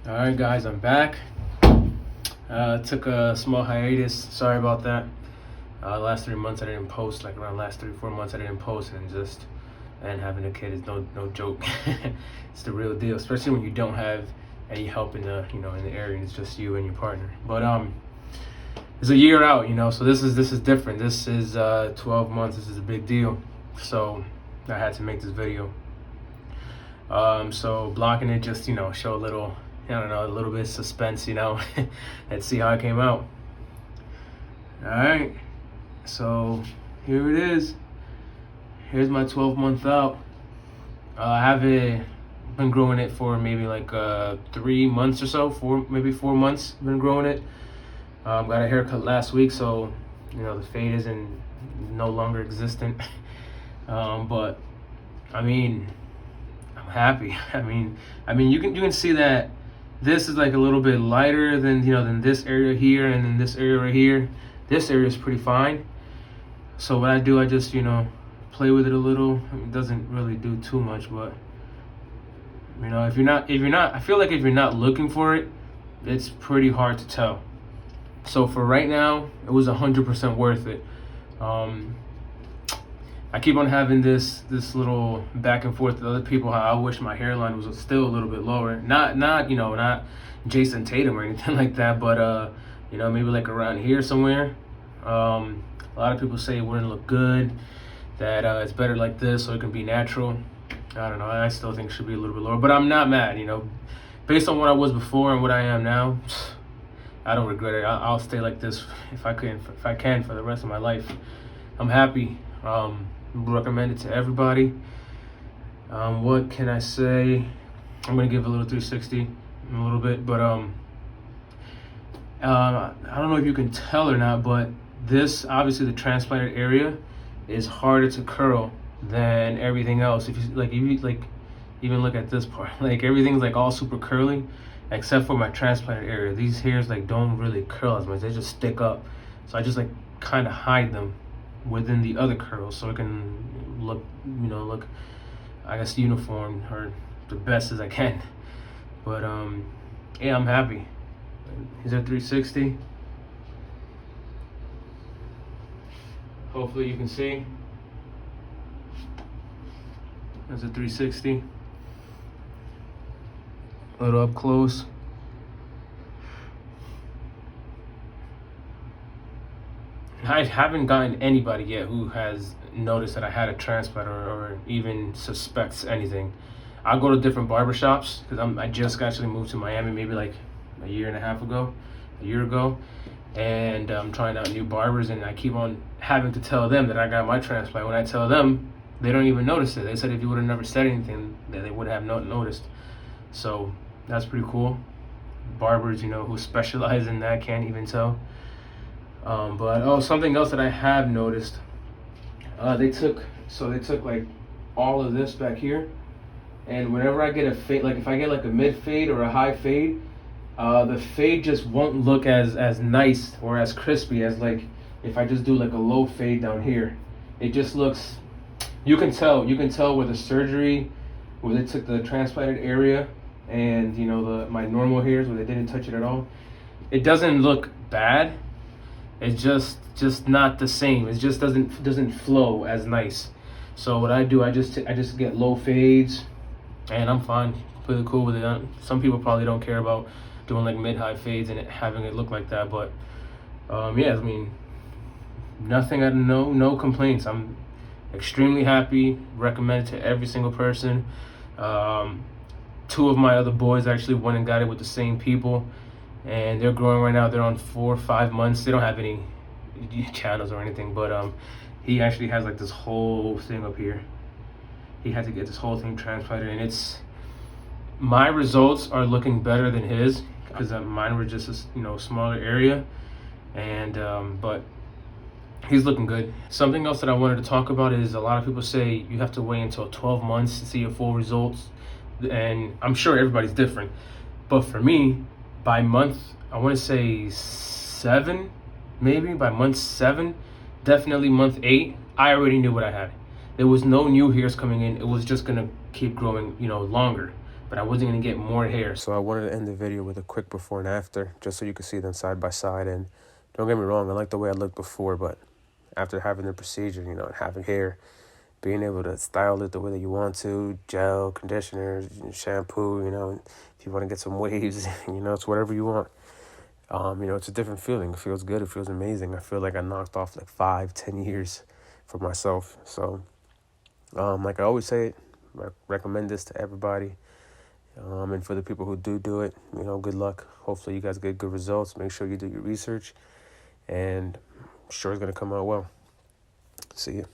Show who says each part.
Speaker 1: All right, guys, I'm back. Took a small hiatus. Sorry about that. Last 3 months I didn't post. Like around last 3-4 months I didn't post, and having a kid is no joke. It's the real deal, especially when you don't have any help in the area. And it's just you and your partner. But it's a year out, so this is different. This is 12 months. This is a big deal. So I had to make this video. So blocking it just show a little. I don't know, a little bit of suspense, Let's see how it came out. All right, so here it is. Here's my 12-month out. I haven't been growing it for maybe like 3 months or so, maybe 4 months. Been growing it. Got a haircut last week, so the fade isn't no longer existent. But I mean, I'm happy. I mean, you can see that. This is like a little bit lighter than this area here, and then this area right here. This area is pretty fine. So what I do, I just play with it a little. It doesn't really do too much, but if you're not, I feel like if you're not looking for it, it's pretty hard to tell. So for right now, it was 100% worth it. I keep on having this little back and forth with other people how I wish my hairline was still a little bit lower. Not Jason Tatum or anything like that, but maybe like around here somewhere. A lot of people say it wouldn't look good, that it's better like this so it can be natural. I don't know. I still think it should be a little bit lower, but I'm not mad. Based on what I was before and what I am now, I don't regret it. I'll stay like this if I can for the rest of my life. I'm happy. Recommend it to everybody. What can I say? I'm gonna give a little 360 in a little bit, but I don't know if you can tell or not, but this, obviously the transplanted area is harder to curl than everything else. If you even look at this part, like everything's like all super curly except for my transplanted area. These hairs don't really curl as much, they just stick up, so I just kind of hide them within the other curls so it can look I guess uniform or the best as I can. But yeah, I'm happy. He's at 360. Hopefully you can see. That's a 360. A little up close. I haven't gotten anybody yet who has noticed that I had a transplant or even suspects anything. I go to different barbershops because I just actually moved to Miami maybe like a year ago, and I'm trying out new barbers, and I keep on having to tell them that I got my transplant. When I tell them, they don't even notice it. They said if you would have never said anything, that they would have not noticed. So that's pretty cool. Barbers, who specialize in that can't even tell. But something else that I have noticed, they took like all of this back here, and whenever I get a fade, like if I get like a mid fade or a high fade, the fade just won't look as nice or as crispy as like if I just do like a low fade down here. It just looks, you can tell where the surgery, where they took the transplanted area and my normal hairs where they didn't touch it at all. It doesn't look bad. It's just not the same. It just doesn't flow as nice. So what I do, I just get low fades, and I'm fine, pretty cool with it. Some people probably don't care about doing like mid-high fades and having it look like that, but yeah, I mean, nothing. No complaints. I'm extremely happy. Recommend it to every single person. 2 of my other boys actually went and got it with the same people, and they're growing right now. They're on 4 or 5 months. They don't have any channels or anything, but he actually has like this whole thing up here. He had to get this whole thing transplanted, and my results are looking better than his because mine were just a smaller area, and but he's looking good. Something else that I wanted to talk about is a lot of people say you have to wait until 12 months to see your full results, and I'm sure everybody's different, but for me, by month, I want to say 7, maybe by month 7, definitely month 8, I already knew what I had. There was no new hairs coming in. It was just gonna keep growing, longer. but I wasn't gonna get more hair. So I wanted to end the video with a quick before and after, just so you can see them side by side. And don't get me wrong, I like the way I looked before, but after having the procedure, you know, and having hair, being able to style it the way that you want to, gel, conditioner, shampoo, you know, if you want to get some waves, you know, it's whatever you want. You know, it's a different feeling. It feels good. It feels amazing. I feel like I knocked off like 5-10 years for myself. So, like I always say, I recommend this to everybody. And for the people who do it, you know, good luck. Hopefully you guys get good results. Make sure you do your research, and I'm sure it's going to come out well. See you.